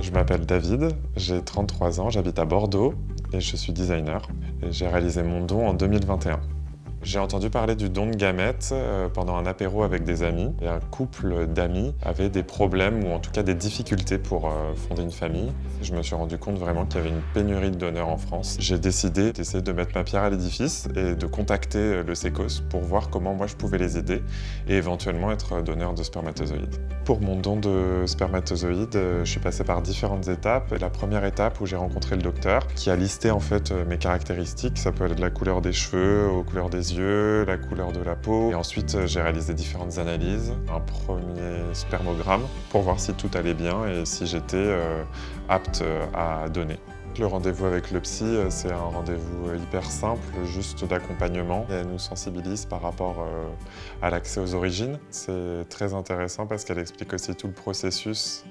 Je m'appelle David, j'ai 33 ans, j'habite à Bordeaux et je suis designer. Et j'ai réalisé mon don en 2021. J'ai entendu parler du don de gamètes pendant un apéro avec des amis. Et un couple d'amis avait des problèmes ou en tout cas des difficultés pour fonder une famille. Je me suis rendu compte vraiment qu'il y avait une pénurie de donneurs en France. J'ai décidé d'essayer de mettre ma pierre à l'édifice et de contacter le Sécos pour voir comment moi je pouvais les aider et éventuellement être donneur de spermatozoïdes. Pour mon don de spermatozoïdes, je suis passé par différentes étapes. Et la première étape où j'ai rencontré le docteur qui a listé en fait mes caractéristiques. Ça peut aller de la couleur des cheveux aux couleurs des yeux, la couleur de la peau. Et ensuite, j'ai réalisé différentes analyses. Un premier spermogramme pour voir si tout allait bien et si j'étais apte à donner. Le rendez-vous avec le psy, c'est un rendez-vous hyper simple, juste d'accompagnement. Elle nous sensibilise par rapport à l'accès aux origines. C'est très intéressant parce qu'elle explique aussi tout le processus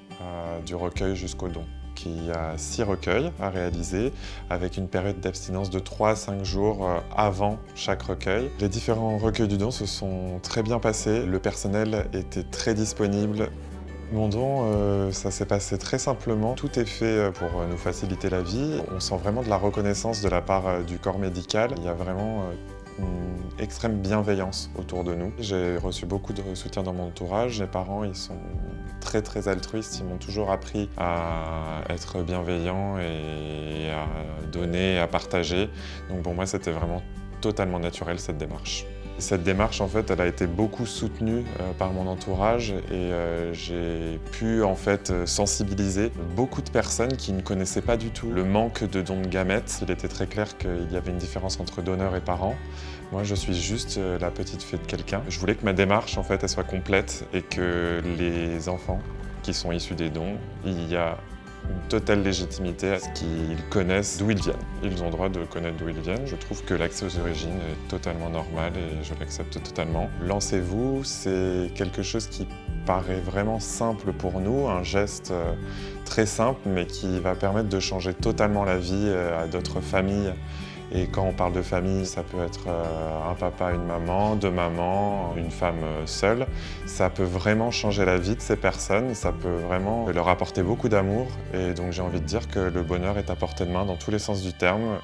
du recueil jusqu'au don. Il y a 6 recueils à réaliser avec une période d'abstinence de 3 à 5 jours avant chaque recueil. Les différents recueils du don se sont très bien passés. Le personnel était très disponible. Mon don, ça s'est passé très simplement. Tout est fait pour nous faciliter la vie. On sent vraiment de la reconnaissance de la part du corps médical. Il y a vraiment une extrême bienveillance autour de nous. J'ai reçu beaucoup de soutien dans mon entourage. Mes parents, ils sont très altruistes. Ils m'ont toujours appris à être bienveillant et à donner, à partager. Donc pour moi, c'était vraiment totalement naturel cette démarche. Cette démarche, en fait, elle a été beaucoup soutenue par mon entourage et j'ai pu, en fait, sensibiliser beaucoup de personnes qui ne connaissaient pas du tout le manque de dons de gamètes. Il était très clair qu'il y avait une différence entre donneur et parent. Moi, je suis juste la petite fille de quelqu'un. Je voulais que ma démarche, en fait, elle soit complète et que les enfants qui sont issus des dons, il y a une totale légitimité à ce qu'ils connaissent d'où ils viennent. Ils ont le droit de connaître d'où ils viennent. Je trouve que l'accès aux origines est totalement normal et je l'accepte totalement. Lancez-vous, c'est quelque chose qui paraît vraiment simple pour nous, un geste très simple mais qui va permettre de changer totalement la vie à d'autres familles. Et quand on parle de famille, ça peut être un papa, une maman, 2 mamans, une femme seule. Ça peut vraiment changer la vie de ces personnes, ça peut vraiment leur apporter beaucoup d'amour. Et donc j'ai envie de dire que le bonheur est à portée de main dans tous les sens du terme.